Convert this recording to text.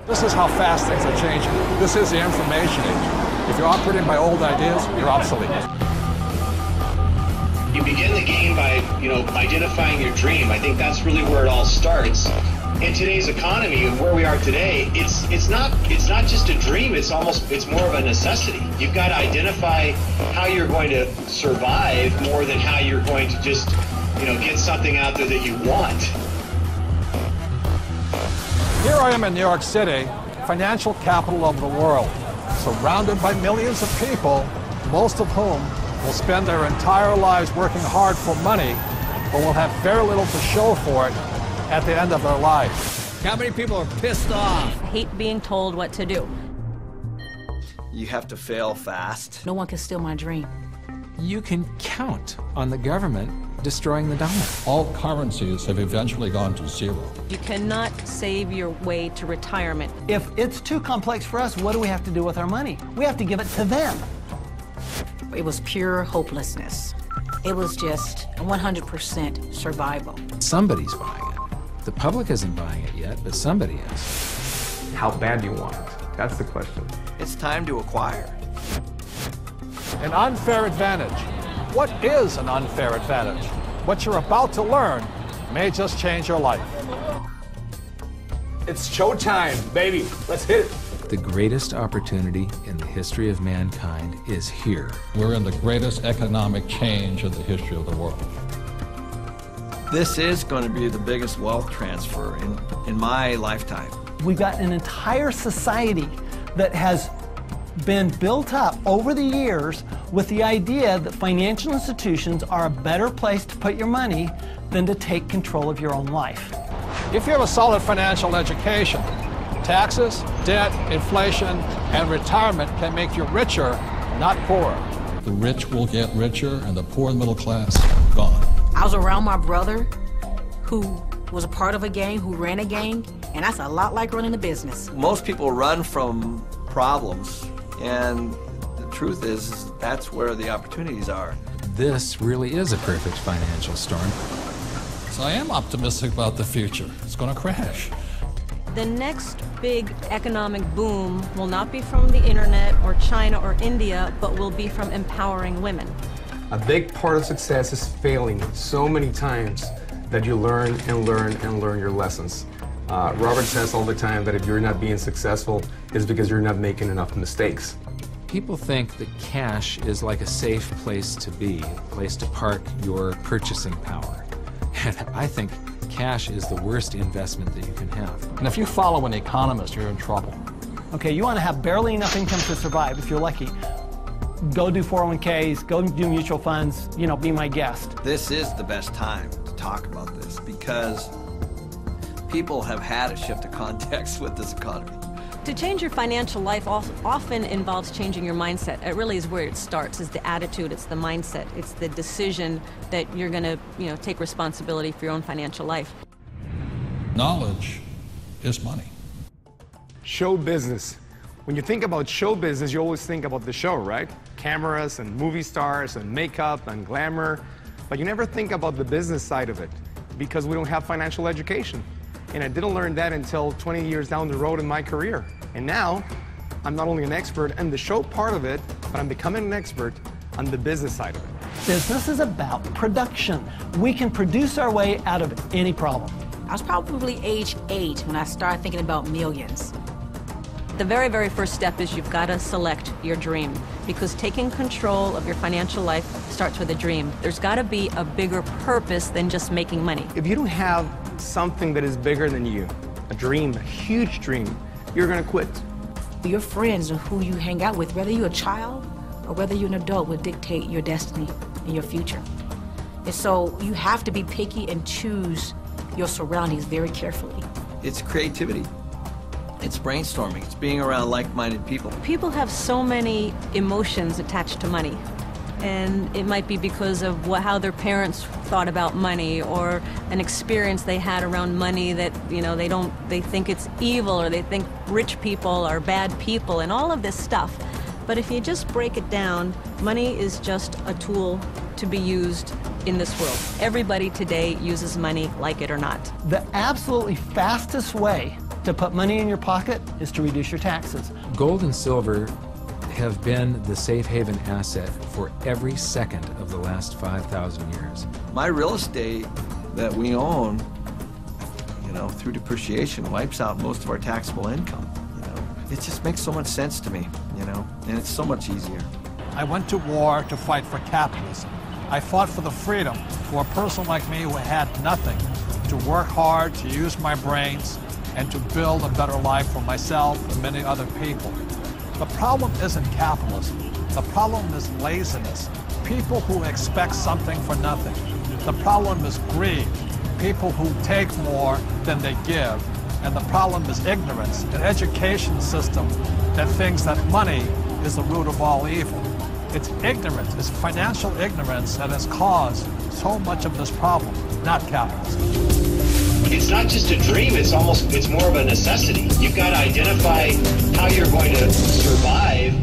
This is how fast things are changing. This is the information age. If you're operating by old ideas, you're obsolete. You begin the game by, identifying your dream. I think that's really where it all starts. In today's economy and where we are today, it's not just a dream. It's more of a necessity. You've got to identify how you're going to survive more than how you're going to just, get something out there that you want. Here I am in New York City, financial capital of the world, surrounded by millions of people, most of whom will spend their entire lives working hard for money, but will have very little to show for it at the end of their life. How many people are pissed off? I hate being told what to do. You have to fail fast. No one can steal my dream. You can count on the government destroying the dollar. All currencies have eventually gone to zero. You cannot save your way to retirement. If it's too complex for us, what do we have to do with our money? We have to give it to them. It was pure hopelessness. It was just 100% survival. Somebody's buying it. The public isn't buying it yet, but somebody is. How bad do you want it? That's the question. It's time to acquire. An unfair advantage. What is an unfair advantage? What you're about to learn may just change your life. It's showtime, baby. Let's hit it. The greatest opportunity in the history of mankind is here. We're in the greatest economic change in the history of the world. This is going to be the biggest wealth transfer in my lifetime. We've got an entire society that has been built up over the years with the idea that financial institutions are a better place to put your money than to take control of your own life. If you have a solid financial education, taxes, debt, inflation, and retirement can make you richer, not poorer. The rich will get richer and the poor and middle class gone. I was around my brother who was a part of a gang, who ran a gang, and that's a lot like running a business. Most people run from problems, and the truth is that's where the opportunities are. This really is a perfect financial storm. So I am optimistic about the future. It's going to crash. The next big economic boom will not be from the internet or China or India, but will be from empowering women. A big part of success is failing so many times that you learn and learn and learn your lessons. Robert says all the time that if you're not being successful, it's because you're not making enough mistakes. People think that cash is like a safe place to be, a place to park your purchasing power. And I think cash is the worst investment that you can have. And if you follow an economist, you're in trouble. Okay, you want to have barely enough income to survive, if you're lucky. Go do 401ks, go do mutual funds, be my guest. This is the best time to talk about this because people have had a shift of context with this economy. To change your financial life often involves changing your mindset. It really is where it starts, is the attitude, it's the mindset, it's the decision that you're going to, take responsibility for your own financial life. Knowledge is money. Show business. When you think about show business, you always think about the show, right? Cameras and movie stars and makeup and glamour. But you never think about the business side of it because we don't have financial education. And I didn't learn that until 20 years down the road in my career. And now, I'm not only an expert in the show part of it, but I'm becoming an expert on the business side of it. Business is about production. We can produce our way out of any problem. I was probably age 8 when I started thinking about millions. The very, very first step is you've got to select your dream, because taking control of your financial life starts with a dream. There's got to be a bigger purpose than just making money. If you don't have something that is bigger than you, a dream, a huge dream, you're going to quit. Your friends and who you hang out with, whether you're a child or whether you're an adult, will dictate your destiny and your future. And so you have to be picky and choose your surroundings very carefully. It's creativity. It's brainstorming. It's being around like-minded people. People have so many emotions attached to money. And it might be because of how their parents thought about money, or an experience they had around money that, they think it's evil, or they think rich people are bad people, and all of this stuff. But if you just break it down, money is just a tool to be used in this world. Everybody today uses money, like it or not. The absolutely fastest way to put money in your pocket is to reduce your taxes. Gold and silver have been the safe haven asset for every second of the last 5,000 years. My real estate that we own, through depreciation, wipes out most of our taxable income. It just makes so much sense to me, and it's so much easier. I went to war to fight for capitalism. I fought for the freedom for a person like me who had nothing, to work hard, to use my brains, and to build a better life for myself and many other people. The problem isn't capitalism. The problem is laziness. People who expect something for nothing. The problem is greed. People who take more than they give. And the problem is ignorance, an education system that thinks that money is the root of all evil. It's ignorance, it's financial ignorance that has caused so much of this problem, not capitalism. It's not just a dream, it's more of a necessity. You've got to identify how you're going to survive